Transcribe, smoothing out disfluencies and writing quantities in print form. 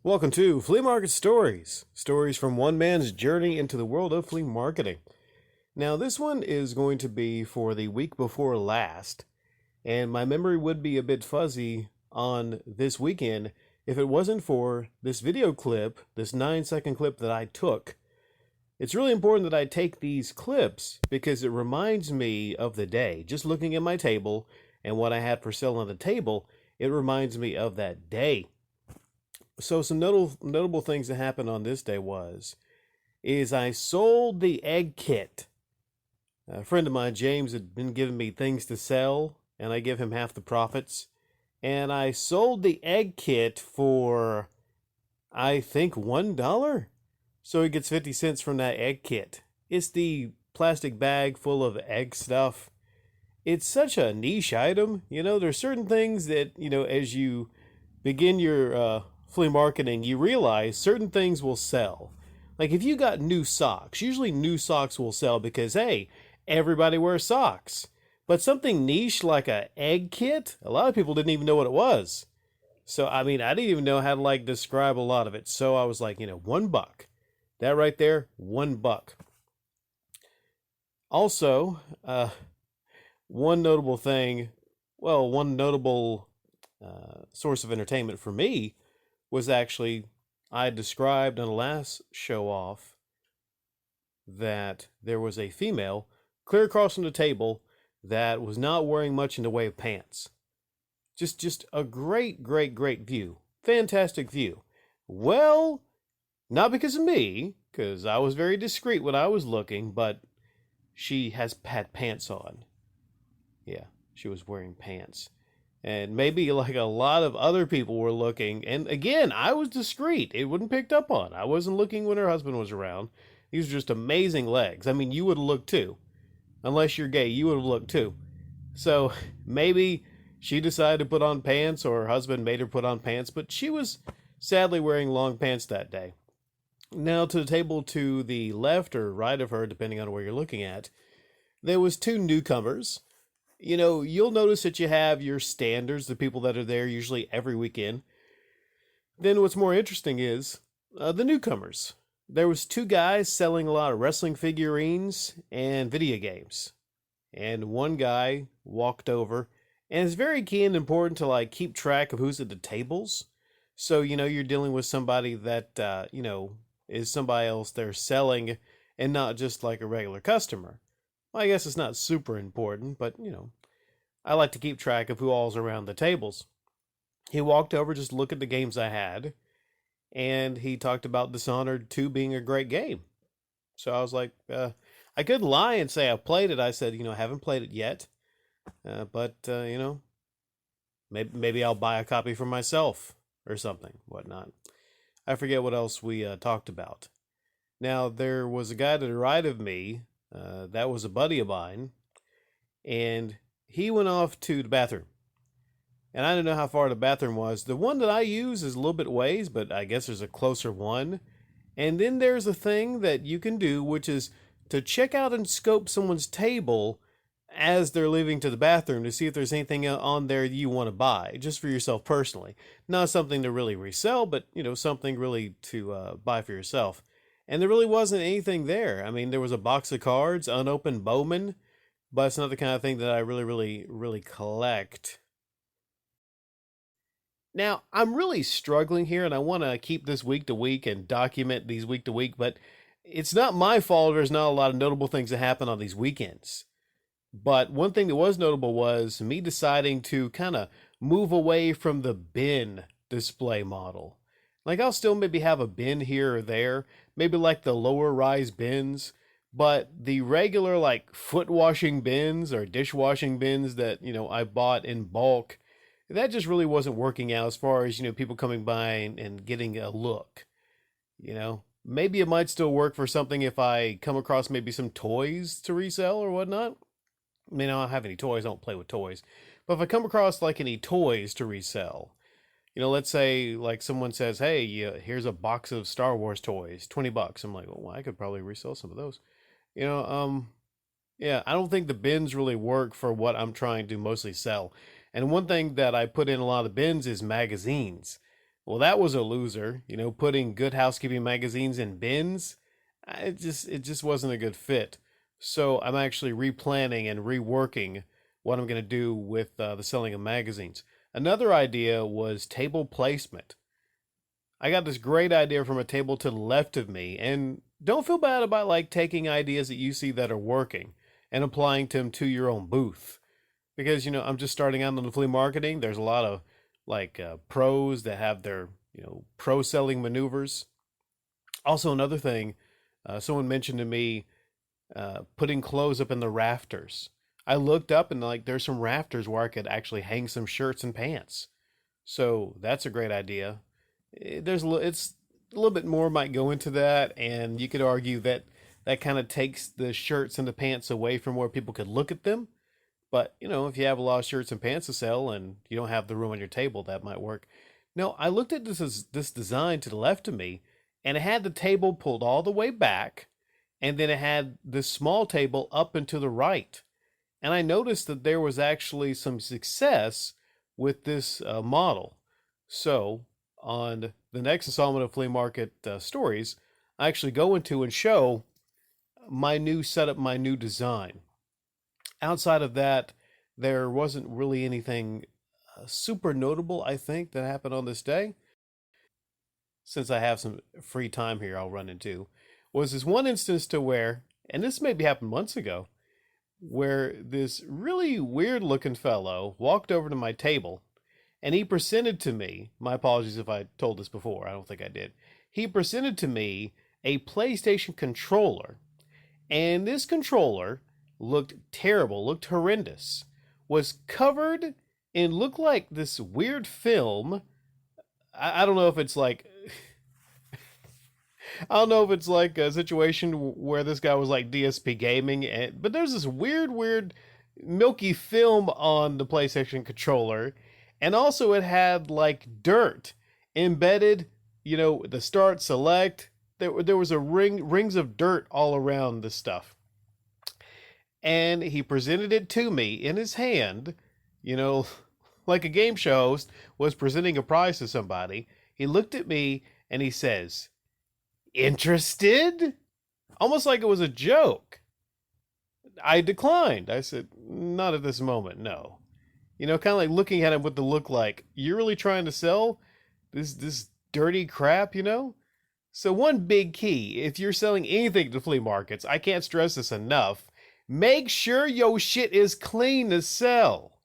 Welcome to Flea Market Stories. Stories from one man's journey into the world of flea marketing. Now, this one is going to be for the week before last, and my memory would be a bit fuzzy on this weekend if it wasn't for this video clip, this 9-second clip that I took. It's really important that I take these clips because it reminds me of the day. Just looking at my table and what I had for sale on the table, it reminds me of that day. So some notable things that happened on this day is I sold the egg kit. A friend of mine, James, had been giving me things to sell, and I give him half the profits. And I sold the egg kit for, I think, $1. So he gets 50 cents from that egg kit. It's the plastic bag full of egg stuff. It's such a niche item. You know, there's certain things that, as you begin your flea marketing, you realize certain things will sell. Like if you got new socks, usually new socks will sell because, hey, everybody wears socks. But something niche like an egg kit, a lot of people didn't even know what it was. So, I didn't even know how to describe a lot of it. So I was like, $1. That right there, $1. Also, one notable source of entertainment for me was actually, I described on the last show off that there was a female clear across from the table that was not wearing much in the way of pants. Just a great view. Fantastic view. Well, not because of me, because I was very discreet when I was looking, but she had pants on. Yeah, she was wearing pants. And maybe like a lot of other people were looking. And again, I was discreet. It wasn't picked up on. I wasn't looking when her husband was around. These are just amazing legs. You would have looked too. Unless you're gay, you would have looked too. So maybe she decided to put on pants or her husband made her put on pants. But she was sadly wearing long pants that day. Now to the table to the left or right of her, depending on where you're looking at, there was two newcomers. You'll notice that you have your standards, the people that are there usually every weekend. Then what's more interesting is the newcomers. There was two guys selling a lot of wrestling figurines and video games. And one guy walked over, and it's very key and important to keep track of who's at the tables. So, you're dealing with somebody that, is somebody else they're selling and not just like a regular customer. Well, I guess it's not super important, but, I like to keep track of who all's around the tables. He walked over just to look at the games I had, and he talked about Dishonored 2 being a great game. So I was like, I could lie and say I played it. I said, I haven't played it yet, but maybe I'll buy a copy for myself or something, whatnot. I forget what else we talked about. Now, there was a guy to the right of me. That was a buddy of mine, and he went off to the bathroom. And I didn't know how far the bathroom was. The one that I use is a little bit ways, but I guess there's a closer one. And then there's a thing that you can do, which is to check out and scope someone's table as they're leaving to the bathroom to see if there's anything on there you want to buy, just for yourself personally. Not something to really resell, but, something really to buy for yourself. And there really wasn't anything there. There was a box of cards, unopened Bowman, but it's not the kind of thing that I really collect. Now, I'm really struggling here, and I want to keep this week to week and document these week to week, but it's not my fault there's not a lot of notable things that happen on these weekends. But one thing that was notable was me deciding to kind of move away from the bin display model. I'll still maybe have a bin here or there, maybe like the lower rise bins, but the regular foot washing bins or dishwashing bins that, I bought in bulk, that just really wasn't working out as far as, people coming by and getting a look. Maybe it might still work for something if I come across maybe some toys to resell or whatnot. I don't have any toys, I don't play with toys. But if I come across any toys to resell, let's say someone says, hey, here's a box of Star Wars toys, $20. I'm like, well, I could probably resell some of those. You know, yeah, I don't think the bins really work for what I'm trying to mostly sell. And one thing that I put in a lot of bins is magazines. Well, that was a loser. Putting Good Housekeeping magazines in bins, it just wasn't a good fit. So I'm actually replanning and reworking what I'm going to do with the selling of magazines. Another idea was table placement. I got this great idea from a table to the left of me, and don't feel bad about like taking ideas that you see that are working and applying them to your own booth. Because I'm just starting out on the flea marketing. There's a lot of like pros that have their pro selling maneuvers. Also, another thing, someone mentioned to me putting clothes up in the rafters. I looked up and like there's some rafters where I could actually hang some shirts and pants. So that's a great idea. It's a little bit more might go into that, and you could argue that that kind of takes the shirts and the pants away from where people could look at them. But if you have a lot of shirts and pants to sell and you don't have the room on your table, that might work. No, I looked at this design to the left of me, and it had the table pulled all the way back, and then it had this small table up and to the right. And I noticed that there was actually some success with this model. So on the next installment of Flea Market Stories, I actually go into and show my new setup, my new design. Outside of that, there wasn't really anything super notable, I think, that happened on this day. Since I have some free time here, I'll run into was this one instance to where, and this maybe happened months ago, where this really weird looking fellow walked over to my table and he presented to me, my apologies if I told this before, I don't think I did. He presented to me a PlayStation controller, and this controller looked terrible, looked horrendous, was covered in looked like this weird film. I don't know if it's like I don't know if it's like a situation where this guy was like DSP gaming, but there's this weird, milky film on the PlayStation controller, and also it had like dirt embedded. The start select. There was a rings of dirt all around this stuff, and he presented it to me in his hand. You know, like a game show host was presenting a prize to somebody. He looked at me and he says, "Interested?" Almost like it was a joke. I declined. I said, "Not at this moment, no." Kind of like looking at him with the look like, "You're really trying to sell this dirty crap?" So one big key, if you're selling anything to flea markets, I can't stress this enough, make sure your shit is clean to sell.